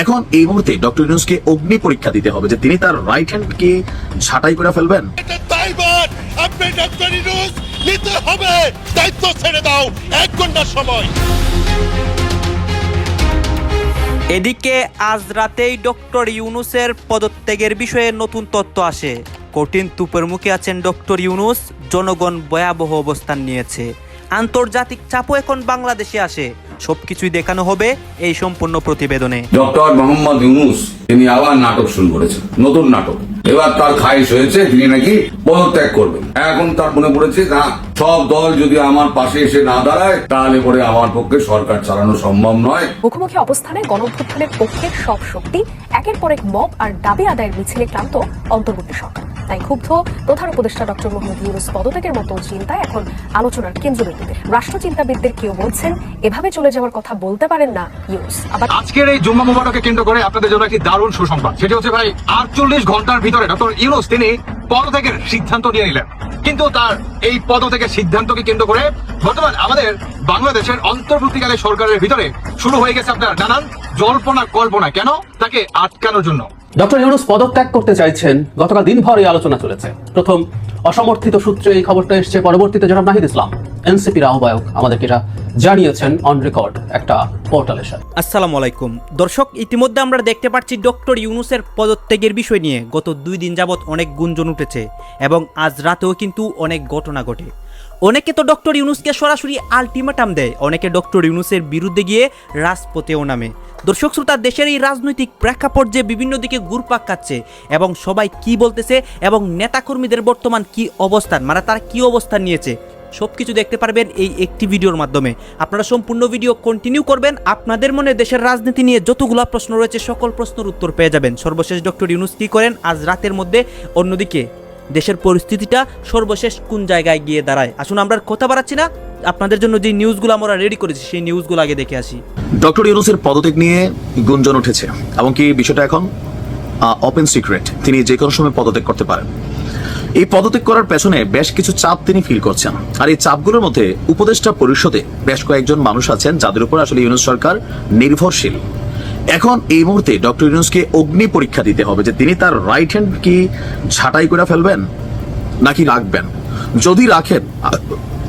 এখন এই মুহূর্তে ডক্টর ইউনূসকে অগ্নি পরীক্ষা দিতে হবে যে তিনি তার রাইট হ্যান্ড কি ছাঁটাই করে ফেলবেন। আপনি ডক্টর ইউনূস নিতে হবে, দায়িত্ব ছেড়ে দাও 1 ঘন্টার সময়। এদিকে আজ রাতেই ডক্টর ইউনূসের পদত্যাগের বিষয়ে নতুন তথ্য আসে। কঠিন তুপের মুখে আছেন ডক্টর ইউনূস, জনগণ ভয়াবহ অবস্থান নিয়েছে। আন্তর্জাতিক চাপও এখন বাংলাদেশে আসে। সবকিছুই দেখানো হবে এই সম্পূর্ণ প্রতিবেদনে। ডক্টর মোহাম্মদ ইউনূস তিনি আবার নাটক শুরু করেছেন, নতুন নাটক। এবার তার খাইশ হয়েছে, তিনি নাকি পদত্যাগ করবেন। এখন তার মনে পড়েছে না, সব দল যদি আমার পাশে এসে না দাঁড়ায় তাহলে পরে আমার পক্ষে সরকার চালানো সম্ভব নয়। মুখোমুখি অবস্থানে গণঅভ্যুত্থানের পক্ষে সব শক্তি একের পর এক মব আর দাবি আদায়ের মিছিলে ক্লান্ত অন্তর্বর্তী সরকার। তাই ক্ষুব্ধ প্রধান উপদেষ্টা ডক্টর মোহাম্মদ ইউনূস পদত্যাগের মতো চিন্তায় এখন আলোচনার কেন্দ্রবিন্দুতে। রাষ্ট্রচিন্তাবিদদের কেউ বলছেন এভাবে চলে যাওয়ার কথা বলতে পারেন না ইউনূস। আবার আজকের এই জুম্মা মুবারককে কেন্দ্র করে আপনাদের জন্য একটি দারুণ সুসংবাদ। সেটি হচ্ছে ভাই, 48 ঘন্টার ভিতরে ডক্টর ইউনূস তিনি পদত্যাগের সিদ্ধান্ত নিয়ে নিলেন। কিন্তু তার এই পদত্যাগের সিদ্ধান্তকে কেন্দ্র করে বর্তমান আমাদের বাংলাদেশের অন্তর্বর্তীকালে সরকারের ভিতরে শুরু হয়ে গেছে আপনার নানান জল্পনা কল্পনা। কেন? তাকে আটকানোর জন্য। ডক্টর ইউনূস পদত্যাগ করতে চাইছেন। গতকাল দিনভর এই আলোচনা চলেছে। প্রথম অসমর্থিত সূত্রে এই খবরটা এসছে, পরবর্তীতে জনাব নাহিদ ইসলাম এনসিপির আহ্বায়ক আমাদেরকে এটা জানিয়েছেন অন রেকর্ড একটা পোর্টালের সাথে। আসসালামু আলাইকুম দর্শক, ইতিমধ্যে আমরা দেখতে পাচ্ছি ডক্টর ইউনূসের পদত্যাগের বিষয় নিয়ে গত 2 দিন যাবৎ অনেক গুঞ্জন উঠেছে এবং আজ রাতেও কিন্তু অনেক ঘটনা ঘটে। অনেকে তো ডক্টর ইউনূসকে সরাসরি আলটিমেটাম দেয়, অনেকে ডক্টর ইউনূসের বিরুদ্ধে গিয়ে রাজপথেও নামে। দর্শক শ্রোতা, দেশের এই রাজনৈতিক প্রেক্ষাপট যে বিভিন্ন দিকে ঘুরপাক খাচ্ছে এবং সবাই কি বলতেছে এবং নেতাকর্মীদের বর্তমান কি অবস্থান, মানে তারা কি অবস্থান নিয়েছে, সবকিছু দেখতে পারবেন এই একটি ভিডিওর মাধ্যমে। আপনারা সম্পূর্ণ ভিডিও কন্টিনিউ করবেন। আপনাদের মনে দেশের রাজনীতি নিয়ে যতগুলো প্রশ্ন রয়েছে সকল প্রশ্নের উত্তর পেয়ে যাবেন। সর্বশেষ ডক্টর ইউনূস কি করেন আজ রাতের মধ্যে, অন্যদিকে দেশের পরিস্থিতিটা সর্বশেষ কোন জায়গায় গিয়ে দাঁড়ায়। আসুন আমরা কথা বাড়াচ্ছি না, আপনাদের জন্য যে নিউজগুলো আমরা রেডি করেছি সেই নিউজগুলো আগে দেখে আসি। ডক্টর ইউনূসের পদত্যাগ নিয়ে গুঞ্জন উঠেছে এবং কি বিষয়টা এখন ওপেন সিক্রেট। তিনি যে কোনো সময় পদত্যাগ করতে পারেন। এই পদত্যাগ করার পেছনে বেশ কিছু চাপ তিনি ফিল করছেন। আর এই চাপগুলোর মধ্যে উপদেষ্টা পরিষদে বেশ কয়েকজন মানুষ আছেন যাদের উপর আসলে ইউনূস সরকার নির্ভরশীল। এখন এই মুহূর্তে ডক্টর ইউনূসকে অগ্নি পরীক্ষা দিতে হবে যে তিনি তার রাইট হ্যান্ড কি ছাঁটাই করে ফেলবেন নাকি রাখবেন। যদি রাখেন,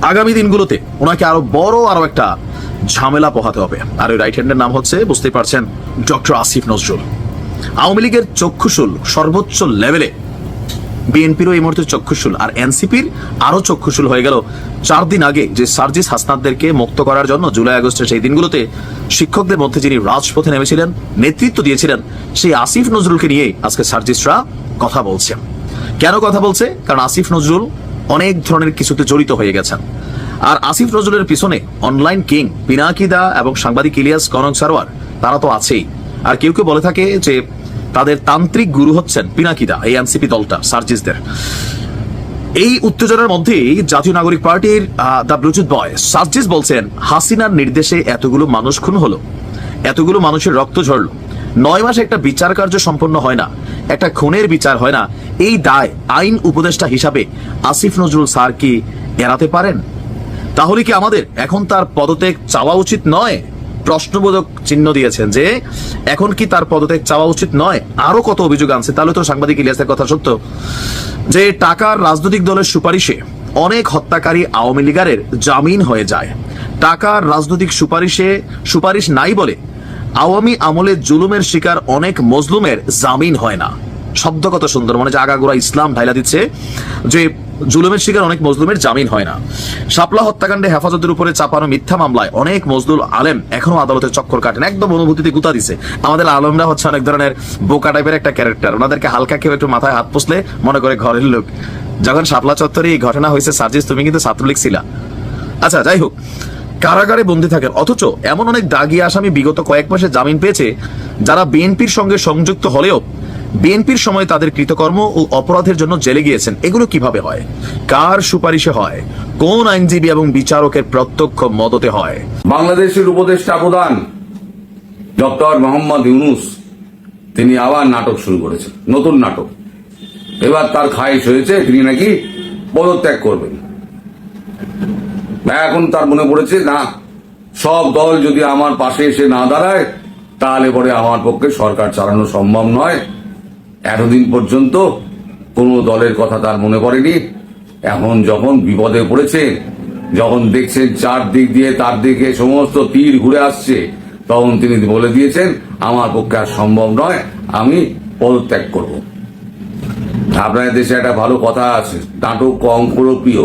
আগামী দিনগুলোতে ওনাকে আরো একটা ঝামেলা পোহাতে হবে। আর ওই রাইট হ্যান্ডের নাম হচ্ছে, বুঝতেই পারছেন, ডক্টর আসিফ নজরুল। আওয়ামী লীগের চক্ষুশুল সর্বোচ্চ লেভেলে, বিএনপিরও এই মুহূর্তে চক্ষুশুল, আর এনসিপির আরো চক্ষুশুল হয়ে গেল 4 দিন আগে যে সার্জিস হাসনাতদেরকে মুক্ত করার জন্য জুলাই আগস্টের সেই দিনগুলোতে শিক্ষকদের মধ্যে যিনি রাজপথে নেমেছিলেন, নেতৃত্ব দিয়েছিলেন, সেই আসিফ নজরুলকে নিয়ে আজকে সার্জিসরা কথা বলছে। কেন কথা বলছে? কারণ আসিফ নজরুল অনেক ধরনের কিছুতে জড়িত হয়ে গেছেন। আর আসিফ নজরুলের পিছনে অনলাইন কিং পিনাকি দা এবং সাংবাদিক ইলিয়াস কনক সারোয়ার, তারা তো আছেই। আর কেউ কেউ বলে থাকে যে তাদের তান্ত্রিক গুরু হচ্ছেন পিনাকিদা, এই এনসিপি দলটা সার্জিসদের। এই উত্তেজনার মধ্যেই জাতীয় নাগরিক পার্টির দ্য ব্লুটুথ বয় সার্জিস বলছেন, হাসিনার নির্দেশে এতগুলো মানুষ খুন হলো, এতগুলো মানুষের রক্ত ঝরলো, 9 মাসে একটা বিচার কার্য সম্পন্ন হয় না, একটা খুনের বিচার হয় না। এই দায় আইন উপদেষ্টা হিসাবে আসিফ নজরুল স্যার কি এড়াতে পারেন? তাহলে কি আমাদের এখন তার পদত্যাগ চাওয়া উচিত নয়? প্রশ্নবোধক চিহ্ন দিয়েছেন যে এখন কি তার পদত্যাগ চাওয়া উচিত নয়। আরো কত অভিযোগ আনছে। তাহলে তো সাংবাদিক ইলিয়াসের কথা সত্য যে টাকার রাজনৈতিক দলের সুপারিশে অনেক হত্যাকারী আওয়ামী লীগারের জামিন হয়ে যায়। টাকার রাজনৈতিক সুপারিশ নাই বলে আওয়ামী আমলে জুলুমের শিকার অনেক মজলুমের জামিন হয় না। শব্দ কত সুন্দর, মানে যে আগাগোড়া ইসলাম ঢাইলা দিচ্ছে যে জুলুমের শিকার অনেক মজলুমের জামিন হয় না। শাপলা হত্যাকাণ্ডে হেফাজতের উপরে চাপানো মিথ্যা মামলায় অনেক মজলুল আলেম এখনো আদালতের চক্কর কাটেন, একদম অনুভূতিতে গুতা দিছে। আমাদের আলমরা হচ্ছে অনেক ধরনের বোকা টাইপের একটা ক্যারেক্টার। ওনাদেরকে হালকা কেউ একটু মাথায় হাত পুষলে মনে করে ঘরের লোক। যখন শাপলা চত্বরে এই ঘটনা হয়েছে, সার্জিস তুমি কিন্তু ছাত্রলীগ ছিলা। আচ্ছা, যাই হোক, কারাগারে বন্দী থাকেন, অথচ এমন অনেক দাগী আসামি বিগত কয়েক মাসে জামিন পেয়েছে যারা বিএনপির সঙ্গে সংযুক্ত হলেও বিএনপির সময় তাদের কৃতকর্ম ও অপরাধের জন্য জেলে গিয়েছেন। এগুলো কিভাবে হয়? কার সুপারিশে হয়? কোন আইনজীবী এবং বিচারকের প্রত্যক্ষ মদতে হয়? বাংলাদেশের উপদেষ্টা প্রধান ডক্টর মোহাম্মদ ইউনূস তিনি আবার নাটক শুরু করেছেন, নতুন নাটক। এবার তার খাইশ হয়েছে, তিনি নাকি পদত্যাগ করবেন। এখন তার মনে পড়েছে না, সব দল যদি আমার পাশে এসে না দাঁড়ায় তাহলে পরে আমার পক্ষে সরকার চালানো সম্ভব নয়। এতদিন পর্যন্ত কোনো দলের কথা তার মনে পড়েনি। এখন যখন বিপদে পড়েছে, যখন দেখছেন চারদিক দিয়ে তার দিকে সমস্ত তীর ঘুরে আসছে, তখন তিনি বলে দিয়েছেন আমার পক্ষে আর সম্ভব নয়, আমি পদত্যাগ করব। আপনাদের দেশে একটা ভালো কথা আছে, নাটক কম করো প্রিয়।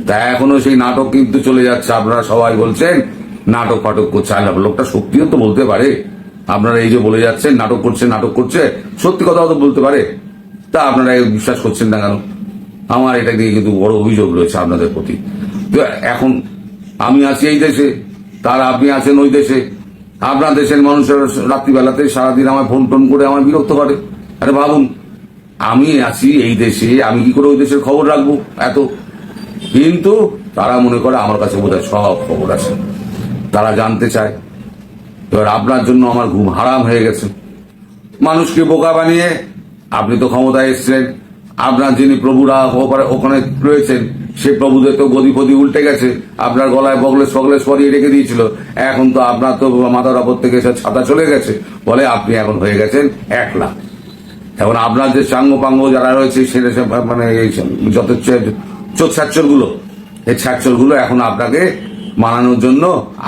তা এখনো সেই নাটক কিন্তু চলে যাচ্ছে। আপনারা সবাই বলছেন নাটক ফাটক করছে, আর লোকটা সত্যিও তো বলতে পারে। আপনারা এই যে বলে যাচ্ছেন নাটক করছে, সত্যি কথা তো বলতে পারে। তা আপনারা বিশ্বাস করছেন না কেন? আমার এটা নিয়ে কিন্তু বড় অভিযোগ রয়েছে আপনাদের প্রতি। তো এখন আমি আছি এই দেশে, তার আপনি আছেন ওই দেশে। আপনার দেশের মানুষের রাত্রিবেলাতে সারাদিন আমায় ফোন টোন করে আমার বিরক্ত করে। আরে ভাবুন, আমি আছি এই দেশে, আমি কি করে ওই দেশের খবর রাখবো এত? কিন্তু তারা মনে করে আমার কাছে বোধহয় সব খবর আছে, তারা জানতে চায়। এবার আপনার জন্য আমার ঘুম হারাম হয়ে গেছে। মানুষকে বোকা বানিয়ে আপনি তো ক্ষমতায় এসেছিলেন, আপনার যিনি প্রভুরা ওখানে রয়েছেন সে প্রভুদের তো গদি ফদি উল্টে গেছে, আপনার গলায় বগলেস পরিয়ে রেখে দিয়েছিল। এখন তো আপনার তো মাথার ওপর থেকে ছাতা চলে গেছে, বলে আপনি এখন হয়ে গেছেন একলা। এখন আপনার যে সাঙ্গ পাঙ্গ যারা রয়েছে সেটা মানে যত চোখ গুলো, এই গুলো এখন আপনাকে মানানোর জন্য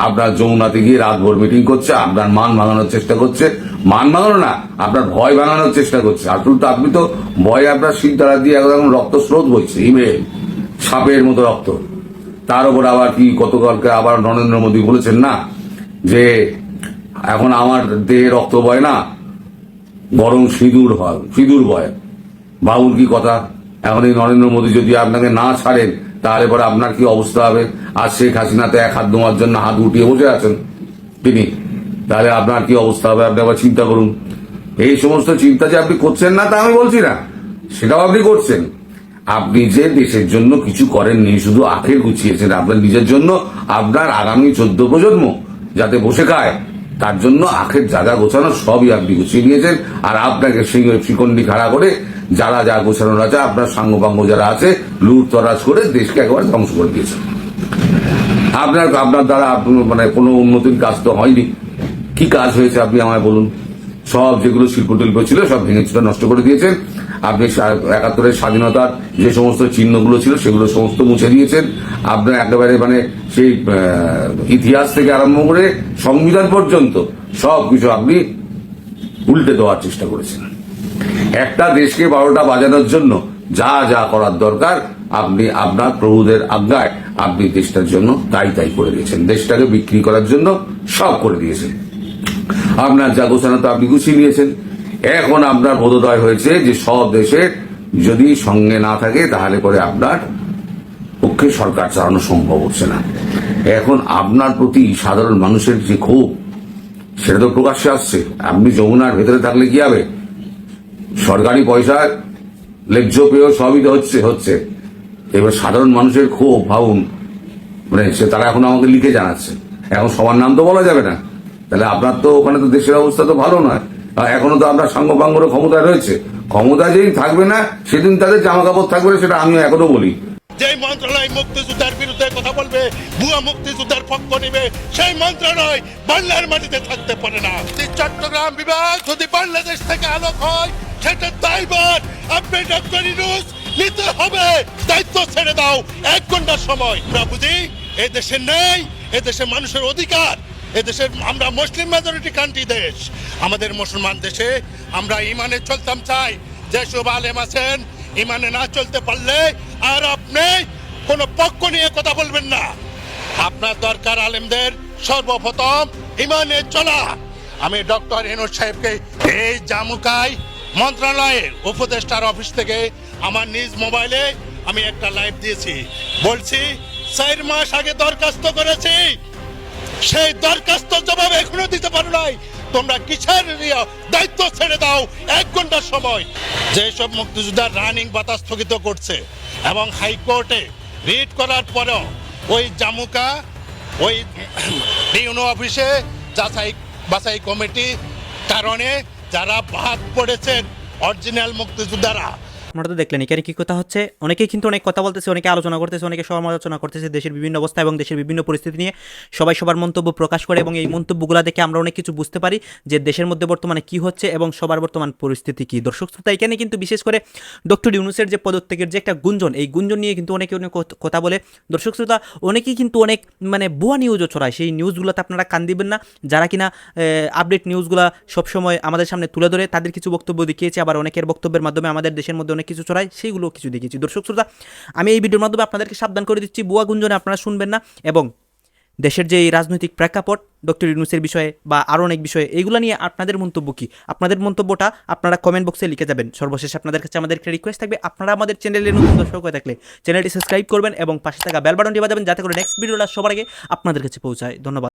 আপনার যমুনাতে গিয়ে রাতভর মিটিং করছে, আপনার মান ভাঙানোর চেষ্টা করছে। মান ভাঙানো না, আপনার ভয় ভাঙানোর চেষ্টা করছে। আসলে তো আপনি তো ভয়, আপনার শিরদাঁড়া দিয়ে এখন রক্ত স্রোত বইছে, ইমেল সাপের মতো রক্ত। তার উপর আবার কি গতকালকে আবার নরেন্দ্র মোদী বলেছেন না যে এখন আমার দেহে রক্ত বয় না, বরং সিঁদুর বয়। বাবুর কি কথা! এখন এই নরেন্দ্র মোদী যদি আপনাকে না ছাড়েন তাহলে পরে আপনার কি অবস্থা হবে? আর শেখ হাসিনাতে এক হাত ধোয়ার জন্য হাত উঠিয়ে বসে আছেন তিনি, তাহলে আপনার কি অবস্থা হবে? আপনি আবার চিন্তা করুন। এই সমস্ত চিন্তা যে আপনি করছেন না তা আমি বলছি না, সেটাও আপনি করছেন। আপনি যে দেশের জন্য কিছু করেননি, শুধু আখের গুছিয়েছেন আপনার নিজের জন্য, আপনার আগামী 14 প্রজন্ম যাতে বসে খায় তার জন্য আখের জায়গা গোছানো সবই আপনি গুছিয়ে নিয়েছেন। আর আপনাকে শিকন্ডি খাড়া করে যারা যা গোছানোর আছে, আপনার সাঙ্গপাঙ্গ যারা আছে, লুট তরাজ করে দেশকে একেবারে ধ্বংস করে দিয়েছেন। আপনার দ্বারা মানে কোনো উন্নতির কাজ তো হয়নি। কি কাজ হয়েছে আপনি আমায় বলুন? সব যেগুলো শিল্প ছিল সব ভেঙে নষ্ট করে দিয়েছেন। আপনি 71-এর স্বাধীনতার যে সমস্ত চিহ্নগুলো ছিল সেগুলো সমস্ত মুছে দিয়েছেন। আপনার একেবারে মানে সেই ইতিহাস থেকে আরম্ভ করে সংবিধান পর্যন্ত সবকিছু আপনি উল্টে দেওয়ার চেষ্টা করেছেন। একটা দেশকে 12টা বাজানোর জন্য যা যা করার দরকার আপনি আপনার প্রভুদের আজ্ঞায় আপনি দেশটার জন্য তাই করে দিয়েছেন। দেশটাকে বিক্রি করার জন্য সব করে দিয়েছেন। আপনার যা গোছানো তো আপনি গুছিয়ে নিয়েছেন। এখন আপনার বোধোদয় হয়েছে যে সব দেশের যদি সঙ্গে না থাকে তাহলে পরে আপনার পক্ষে সরকার চালানো সম্ভব হচ্ছে না। এখন আপনার প্রতি সাধারণ মানুষের যে ক্ষোভ সেটা তো প্রকাশ্যে আসছে। আপনি যমুনার ভেতরে থাকলে কি হবে? সরকারি পয়সা লেজ্জ পেয়েও সবই হচ্ছে। এবার সাধারণ মানুষের ক্ষোভ ভাবুন, মানে তারা এখন আমাকে লিখে জানাচ্ছে। এখন সবার নাম তো বলা যাবে না, তাহলে আপনার তো ওখানে তো দেশের অবস্থা তো ভালো নয়। এখনো তো আপনার সাঙ্গপাঙ্গর ক্ষমতায় রয়েছে। ক্ষমতা যেদিন থাকবে না সেদিন তাদের জামা কাপড় থাকবে না, সেটা আমিও এখনো বলি। যে মন্ত্রণালয় মুক্তিযুদ্ধের বিরুদ্ধে কথা বলবে, ভুয়া মুক্তিযুদ্ধের পক্ষ নেবে, সেই মন্ত্রণালয় বাংলার মাটিতে থাকতে পারে না। চট্টগ্রাম বিভাগ যদি বাংলাদেশ থেকে আলোক হয় সেটা দায়ভার আপনি ডক্টর ইউনূস নিতে হবে। দায়িত্ব ছেড়ে দাও 1 ঘন্টার সময়। আমরা বুঝি এদেশে নেই, এদেশে মানুষের অধিকার, এদেশের আমরা মুসলিম মেজরিটি কান্ট্রি দেশ। আমাদের মুসলমান দেশে আমরা ইমানে চলতাম চাই। যেসব আলেম আছেন ইমানে না চলতে পারলে আর আপনি কোনো পক্ষ নিয়ে কথা বলবেন না। আপনার দরকার আলেমদের সর্বপ্রথম ইমানে চলা। আমি ডক্টর ইউনূস সাহেবকে এই জামুকাই মন্ত্রণালয়ের উপদেষ্টার অফিস থেকে আমার নিজ মোবাইলে আমি একটা লাইভ দিয়েছি। বলছি 4 মাস আগে দরখাস্ত করেছি, সেই দরখাস্ত জবাব এখনো দিতে পারো নাই। তোমরা কিসের দায়িত্ব ছেড়ে দাও 1 ঘন্টার সময়। যেসব মুক্তিযোদ্ধার রানিং বাতা স্থগিত করছে এবং হাইকোর্টে রিট করার পরেও ওই জামুকা ওই ডিউনো অফিসে যাচাই বাছাই কমিটি কারণে যারা বাদ পড়েছেন অরিজিনাল মুক্তিযোদ্ধারা আপনারা তো দেখলেন এখানে কি কথা হচ্ছে, অনেকেই কিন্তু অনেক কথা বলতেছে, অনেকে আলোচনা করতেছে, অনেকে সমালোচনা করতেছে দেশের বিভিন্ন অবস্থা এবং দেশের বিভিন্ন পরিস্থিতি নিয়ে সবাই সবার মন্তব্য প্রকাশ করে, এবং এই মন্তব্যগুলো দেখে আমরা অনেক কিছু বুঝতে পারি যে দেশের মধ্যে বর্তমানে কি হচ্ছে এবং সবার বর্তমান পরিস্থিতি কি। দর্শক শ্রোতা, এখানে কিন্তু বিশেষ করে ডক্টর ইউনূসের যে পদত্যাগের যে একটা গুঞ্জন, এই গুঞ্জন নিয়ে কিন্তু অনেকে অনেক কথা বলে। দর্শক শ্রোতা, অনেকেই কিন্তু অনেক মানে ভুয়া নিউজও ছড়ায়, সেই নিউজগুলোতে আপনারা কান দিবেন না। যারা কিনা আপডেট নিউজগুলো সবসময় আমাদের সামনে তুলে ধরে তাদের কিছু বক্তব্য দেখিয়েছে, আবার অনেকের বক্তব্যের মাধ্যমে আমাদের দেশের মধ্যে অনেক কিছু ছড়ায়, সেইগুলো কিছু দেখিয়েছি। দর্শক শ্রোতা, আমি এই ভিডিওর মাধ্যমে আপনাদেরকে সাবধান করে দিচ্ছি, ভুয়া গুঞ্জনে আপনারা শুনবেন না, এবং দেশের যে এই রাজনৈতিক প্রেক্ষাপট ডক্টর ইউনূসের বিষয়ে বা আরও অনেক বিষয়ে, এইগুলো নিয়ে আপনাদের মন্তব্য কী, আপনাদের মন্তব্যটা আপনারা কমেন্ট বক্সে লিখে যাবেন। সর্বশেষ আপনাদের কাছে আমাদের একটা রিকোয়েস্ট থাকবে, আপনারা আমাদের চ্যানেলের নতুন দর্শক হয়ে থাকলে চ্যানেলটি সাবস্ক্রাইব করবেন এবং পাশে থাকা বেল বাটনটি বাজাবেন, যাতে করে নেক্সট ভিডিওটা সবার আগে আপনাদের কাছে পৌঁছায়। ধন্যবাদ।